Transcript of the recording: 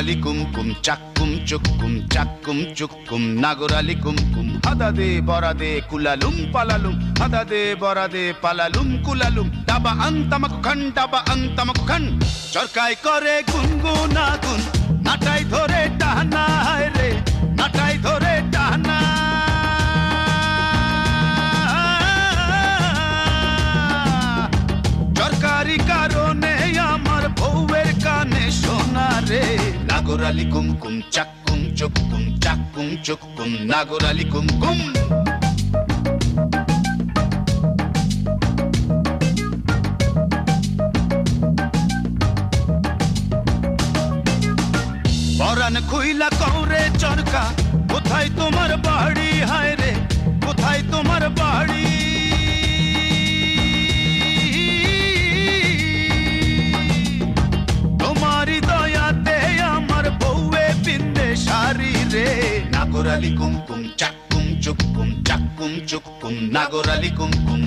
নাগরালি কুমকুম চাক্কুম চুক্কুম চাক্কুম চুক্কুম নাগরালি কুমকুম হাদাদে বরাদে কুলালুম পালালুম হাদাদে বরাদে পালালুম কুলালুম ডাবা আন্তামাকু খান চরকায় করে গুনগুনা গুন নাটাই ধরে টানা রে নাটাই ধরে টানা চরকারি কারণে আমার বউয়ের কানে শোনা রে নাগরালি কুমকুম চাক্কুম চুক্কুম চাক্কুম চুক্কুম নাগরালি কুমকুম পরান খুইলা কৌরে চরকা কোথায় তোমার বাড়ি হায় রে কোথায় তোমার বাড়ি তোমারি দয়াতে আমার বউয়ে পিন্দে শাড়ি রে নাগরালি কুমকুম চাক্কুম চুক্কুম চাক্কুম চুক্কুম নাগরালি কুমকুম